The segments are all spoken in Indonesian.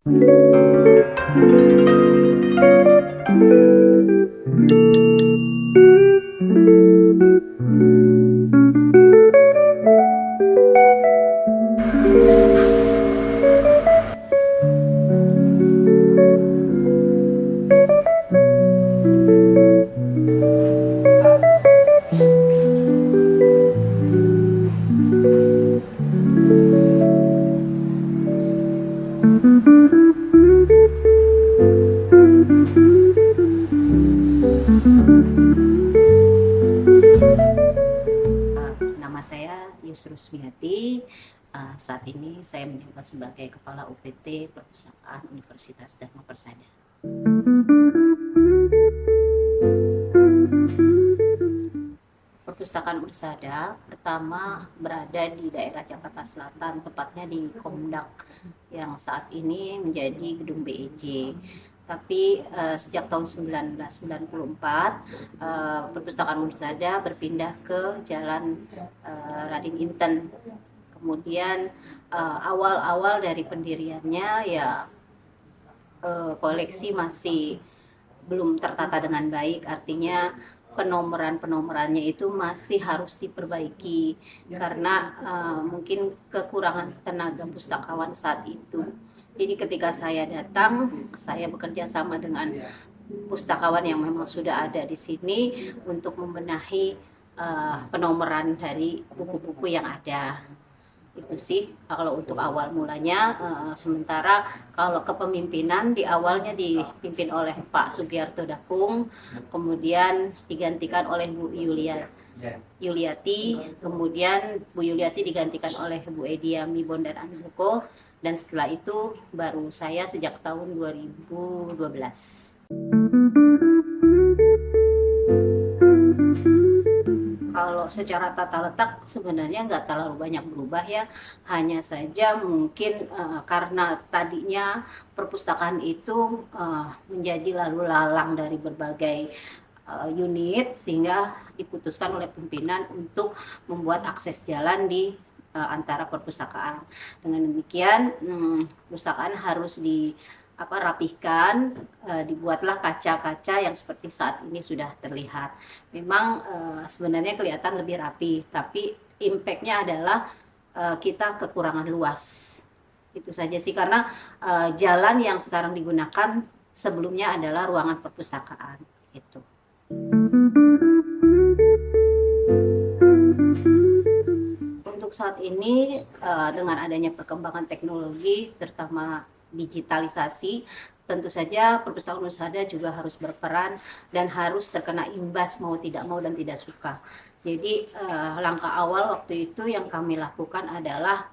Nama saya Yusrus Rusmiati. Saat ini saya menjabat sebagai Kepala UPT Perpustakaan Universitas Dharma Persada. Perpustakaan Persada pertama berada di daerah Jakarta Selatan, tepatnya di Komdak yang saat ini menjadi gedung BEJ. Tapi sejak tahun 1994 Perpustakaan Persada berpindah ke Jalan Radin Inten. Kemudian awal-awal dari pendiriannya ya koleksi masih belum tertata dengan baik, artinya penomorannya itu masih harus diperbaiki karena mungkin kekurangan tenaga pustakawan saat itu. Jadi ketika saya datang, saya bekerja sama dengan pustakawan yang memang sudah ada di sini untuk membenahi penomoran dari buku-buku yang ada. Itu sih kalau untuk awal mulanya. Sementara kalau kepemimpinan di awalnya dipimpin oleh Pak Sugiarto Dakung, kemudian digantikan oleh Bu Yuliati, kemudian Bu Yuliati digantikan oleh Bu Edia Mibon dan Andoko, dan setelah itu baru saya sejak tahun 2012. Kalau secara tata letak sebenarnya nggak terlalu banyak berubah ya, hanya saja mungkin karena tadinya perpustakaan itu menjadi lalu lalang dari berbagai unit, sehingga diputuskan oleh pimpinan untuk membuat akses jalan di antara perpustakaan. Dengan demikian perpustakaan harus rapihkan, dibuatlah kaca-kaca yang seperti saat ini sudah terlihat. Memang sebenarnya kelihatan lebih rapi, tapi impact-nya adalah kita kekurangan luas. Itu saja sih, karena jalan yang sekarang digunakan sebelumnya adalah ruangan perpustakaan. Itu. Untuk saat ini dengan adanya perkembangan teknologi, terutama digitalisasi, tentu saja Perpustakaan Persada juga harus berperan dan harus terkena imbas mau tidak mau dan tidak suka. Jadi langkah awal waktu itu yang kami lakukan adalah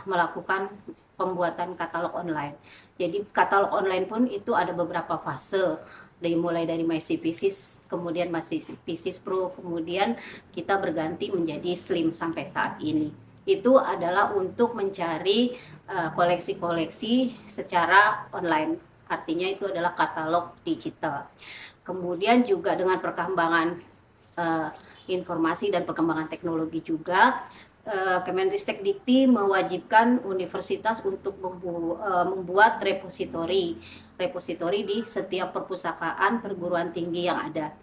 melakukan pembuatan katalog online. Jadi katalog online pun itu ada beberapa fase, mulai dari MyCPSIS, kemudian MyCPSIS Pro, kemudian kita berganti menjadi Slim sampai saat ini. Itu adalah untuk mencari koleksi-koleksi secara online, artinya itu adalah katalog digital. Kemudian juga dengan perkembangan informasi dan perkembangan teknologi juga, Kemendristek Dikti mewajibkan universitas untuk membuat repositori di setiap perpustakaan perguruan tinggi yang ada.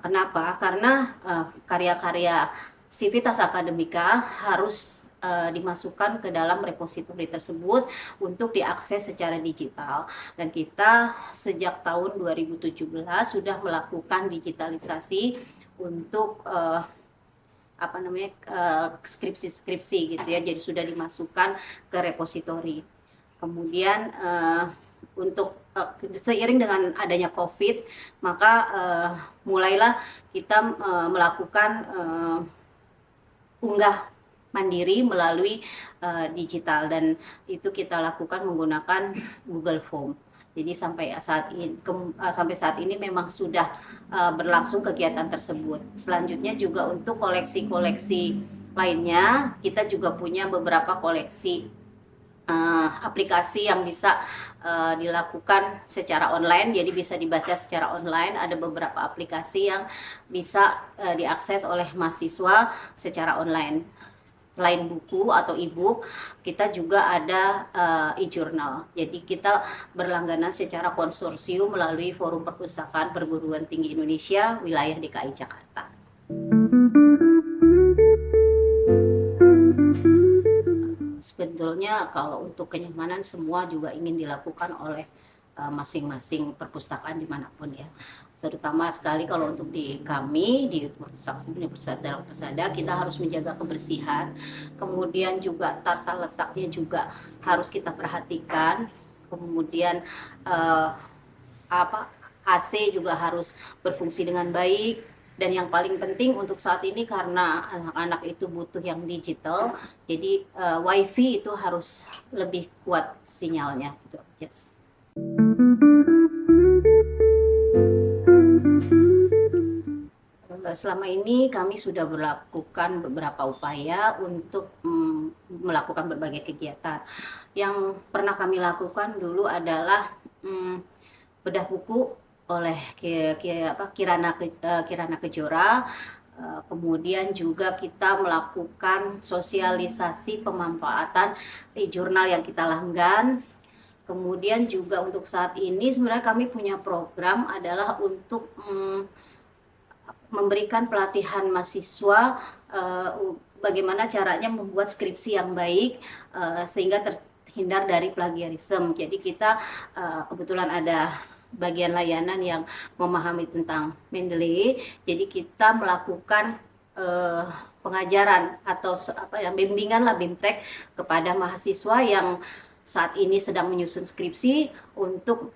Kenapa? Karena karya-karya Civitas Akademika harus dimasukkan ke dalam repositori tersebut untuk diakses secara digital, dan kita sejak tahun 2017 sudah melakukan digitalisasi untuk skripsi-skripsi gitu ya, jadi sudah dimasukkan ke repositori. Kemudian untuk seiring dengan adanya COVID, maka mulailah kita melakukan unggah mandiri melalui digital, dan itu kita lakukan menggunakan Google Form. Jadi sampai saat ini memang sudah berlangsung kegiatan tersebut. Selanjutnya juga untuk koleksi-koleksi lainnya, kita juga punya beberapa koleksi aplikasi yang bisa dilakukan secara online, jadi bisa dibaca secara online. Ada beberapa aplikasi yang bisa diakses oleh mahasiswa secara online. selain buku atau e-book, kita juga ada e-journal. Jadi kita berlangganan secara konsorsium melalui Forum Perpustakaan Perguruan Tinggi Indonesia wilayah DKI Jakarta. Sebetulnya kalau untuk kenyamanan semua juga ingin dilakukan oleh masing-masing perpustakaan dimanapun ya. Terutama sekali kalau untuk di kami di Universitas Darul Persada, kita harus menjaga kebersihan, kemudian juga tata letaknya juga harus kita perhatikan, kemudian AC juga harus berfungsi dengan baik, dan yang paling penting untuk saat ini karena anak-anak itu butuh yang digital, jadi WiFi itu harus lebih kuat sinyalnya. Yes. Selama ini kami sudah melakukan beberapa upaya untuk melakukan berbagai kegiatan. Yang pernah kami lakukan dulu adalah bedah buku oleh Kirana Kejora. Kemudian juga kita melakukan sosialisasi pemanfaatan e-jurnal yang kita langgan. Kemudian juga untuk saat ini sebenarnya kami punya program adalah untuk memberikan pelatihan mahasiswa bagaimana caranya membuat skripsi yang baik sehingga terhindar dari plagiarisme. Jadi kita kebetulan ada bagian layanan yang memahami tentang Mendeley. Jadi kita melakukan pengajaran atau bimbingan lah, BIMTEK kepada mahasiswa yang saat ini sedang menyusun skripsi untuk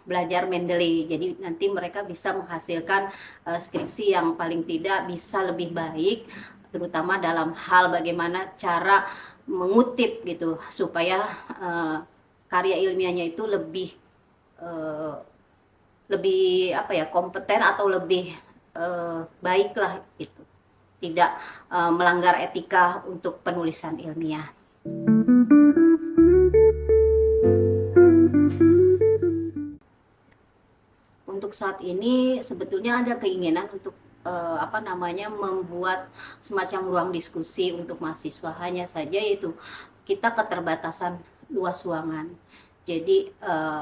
belajar Mendeley. Jadi nanti mereka bisa menghasilkan skripsi yang paling tidak bisa lebih baik, terutama dalam hal bagaimana cara mengutip gitu supaya karya ilmiahnya itu lebih kompeten atau lebih baik lah gitu. Tidak melanggar etika untuk penulisan ilmiah. Untuk saat ini sebetulnya ada keinginan untuk membuat semacam ruang diskusi untuk mahasiswa, hanya saja itu kita keterbatasan luas ruangan. Jadi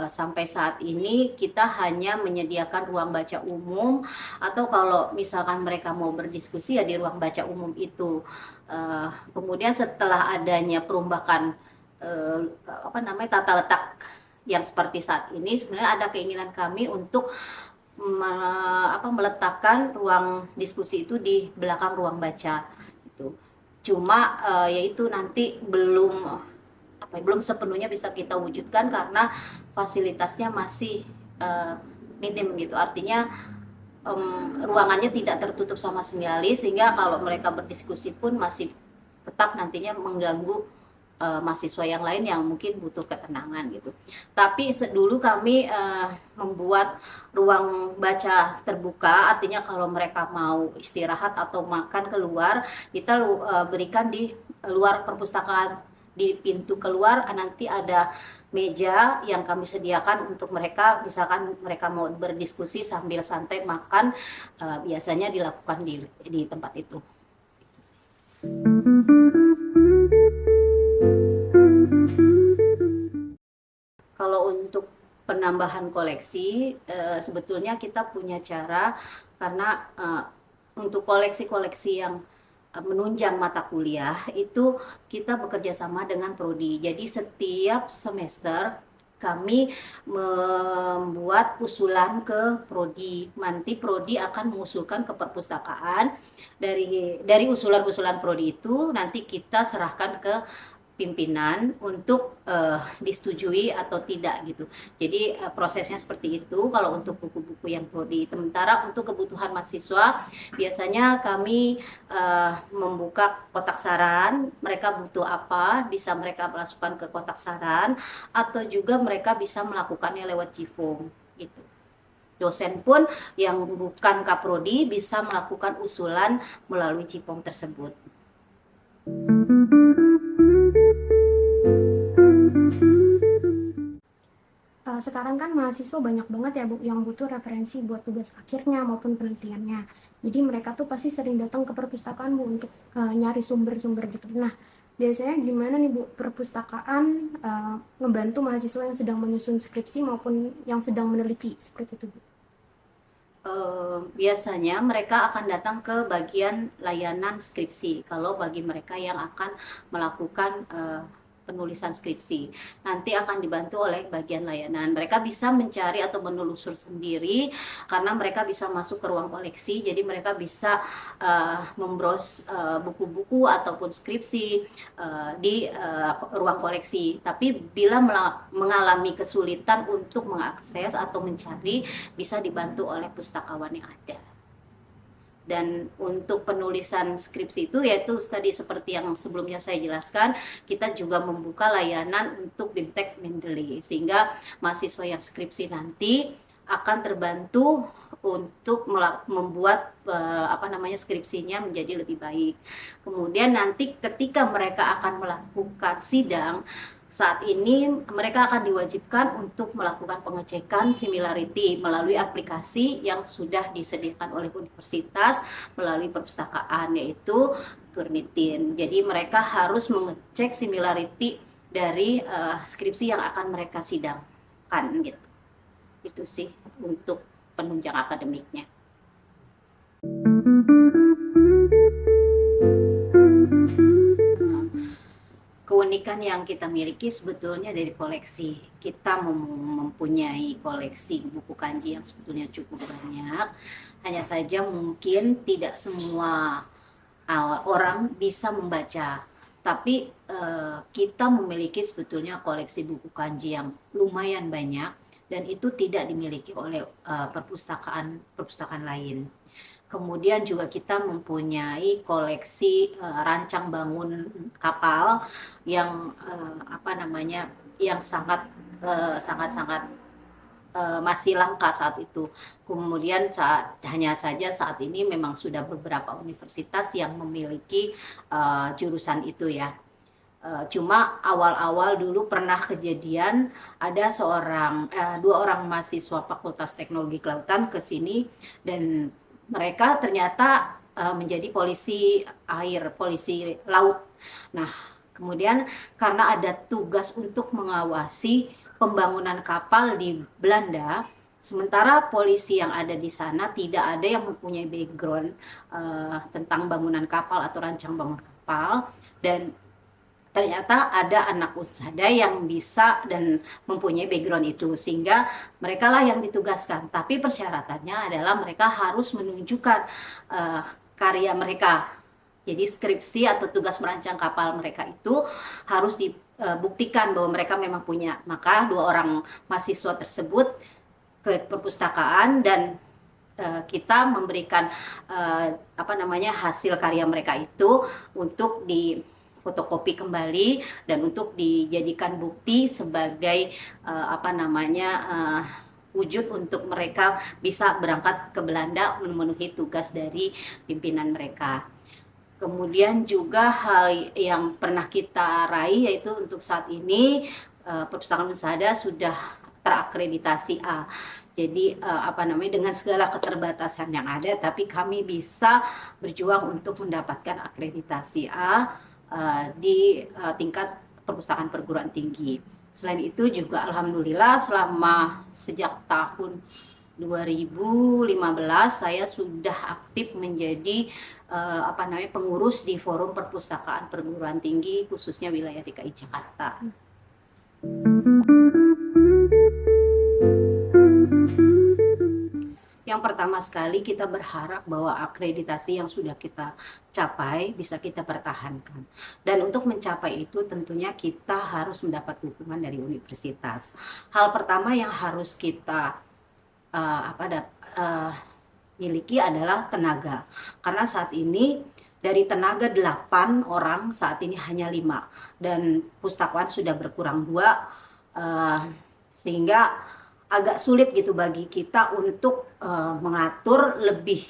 sampai saat ini kita hanya menyediakan ruang baca umum, atau kalau misalkan mereka mau berdiskusi ya di ruang baca umum itu. Kemudian setelah adanya perombakan tata letak yang seperti saat ini, sebenarnya ada keinginan kami untuk meletakkan ruang diskusi itu di belakang ruang baca itu. Cuma yaitu nanti belum sepenuhnya bisa kita wujudkan karena fasilitasnya masih minim gitu. Artinya ruangannya tidak tertutup sama sekali, sehingga kalau mereka berdiskusi pun masih tetap nantinya mengganggu mahasiswa yang lain yang mungkin butuh ketenangan gitu. Tapi dulu kami membuat ruang baca terbuka, artinya kalau mereka mau istirahat atau makan keluar, kita berikan di luar perpustakaan, di pintu keluar nanti ada meja yang kami sediakan untuk mereka, misalkan mereka mau berdiskusi sambil santai makan, biasanya dilakukan di tempat itu. Kalau untuk penambahan koleksi, sebetulnya kita punya cara, karena untuk koleksi-koleksi yang menunjang mata kuliah itu kita bekerja sama dengan prodi. Jadi setiap semester kami membuat usulan ke prodi. Nanti prodi akan mengusulkan ke perpustakaan. Dari usulan-usulan prodi itu nanti kita serahkan ke pimpinan untuk disetujui atau tidak gitu. Jadi prosesnya seperti itu kalau untuk buku-buku yang prodi. Sementara untuk kebutuhan mahasiswa biasanya kami membuka kotak saran, mereka butuh apa bisa mereka masukkan ke kotak saran, atau juga mereka bisa melakukannya lewat Cifung gitu. Dosen pun yang bukan kaprodi bisa melakukan usulan melalui Cifung tersebut. Sekarang kan mahasiswa banyak banget ya Bu, yang butuh referensi buat tugas akhirnya maupun penelitiannya. Jadi mereka tuh pasti sering datang ke perpustakaan Bu untuk nyari sumber-sumber gitu. Nah, biasanya gimana nih Bu perpustakaan ngebantu mahasiswa yang sedang menyusun skripsi maupun yang sedang meneliti seperti itu Bu? Biasanya mereka akan datang ke bagian layanan skripsi kalau bagi mereka yang akan melakukan penulisan skripsi. Nanti akan dibantu oleh bagian layanan. Mereka bisa mencari atau menelusur sendiri karena mereka bisa masuk ke ruang koleksi, jadi mereka bisa membrowse buku-buku ataupun skripsi di ruang koleksi. Tapi bila mengalami kesulitan untuk mengakses atau mencari, bisa dibantu oleh pustakawan yang ada. Dan untuk penulisan skripsi itu yaitu tadi seperti yang sebelumnya saya jelaskan, kita juga membuka layanan untuk BIMTEK Mendeley, sehingga mahasiswa yang skripsi nanti akan terbantu untuk membuat skripsinya menjadi lebih baik. Kemudian nanti ketika mereka akan melakukan sidang, saat ini mereka akan diwajibkan untuk melakukan pengecekan similarity melalui aplikasi yang sudah disediakan oleh universitas melalui perpustakaan, yaitu Turnitin. Jadi mereka harus mengecek similarity dari skripsi yang akan mereka sidangkan gitu. Itu sih untuk penunjang akademiknya. Keunikan yang kita miliki sebetulnya dari koleksi. Kita mempunyai koleksi buku kanji yang sebetulnya cukup banyak. Hanya saja mungkin tidak semua orang bisa membaca. Tapi kita memiliki sebetulnya koleksi buku kanji yang lumayan banyak dan itu tidak dimiliki oleh perpustakaan lain. Kemudian juga kita mempunyai koleksi rancang bangun kapal yang yang sangat masih langka saat itu. Kemudian hanya saja saat ini memang sudah beberapa universitas yang memiliki jurusan itu ya. Cuma awal-awal dulu pernah kejadian ada dua orang mahasiswa Fakultas Teknologi Kelautan ke sini dan mereka ternyata menjadi polisi air, polisi laut. Nah, kemudian karena ada tugas untuk mengawasi pembangunan kapal di Belanda, sementara polisi yang ada di sana tidak ada yang mempunyai background tentang bangunan kapal atau rancang bangun kapal, dan ternyata ada anak usada yang bisa dan mempunyai background itu, sehingga mereka lah yang ditugaskan. Tapi persyaratannya adalah mereka harus menunjukkan karya mereka. Jadi skripsi atau tugas merancang kapal mereka itu harus dibuktikan bahwa mereka memang punya. Maka dua orang mahasiswa tersebut ke perpustakaan dan kita memberikan hasil karya mereka itu untuk di fotokopi kembali dan untuk dijadikan bukti sebagai wujud untuk mereka bisa berangkat ke Belanda memenuhi tugas dari pimpinan mereka. Kemudian juga hal yang pernah kita raih yaitu untuk saat ini Perpustakaan Unsada sudah terakreditasi A. Jadi dengan segala keterbatasan yang ada, tapi kami bisa berjuang untuk mendapatkan akreditasi A di tingkat perpustakaan perguruan tinggi. Selain itu juga alhamdulillah sejak tahun 2015 saya sudah aktif menjadi pengurus di Forum Perpustakaan Perguruan Tinggi khususnya wilayah DKI Jakarta. Yang pertama sekali kita berharap bahwa akreditasi yang sudah kita capai bisa kita pertahankan. Dan untuk mencapai itu tentunya kita harus mendapat dukungan dari universitas. Hal pertama yang harus kita miliki adalah tenaga. Karena saat ini dari tenaga 8 orang saat ini hanya 5 dan pustakawan sudah berkurang 2 sehingga agak sulit gitu bagi kita untuk mengatur lebih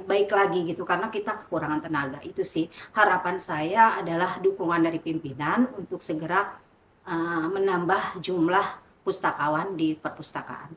baik lagi gitu karena kita kekurangan tenaga. Itu sih harapan saya adalah dukungan dari pimpinan untuk segera menambah jumlah pustakawan di perpustakaan.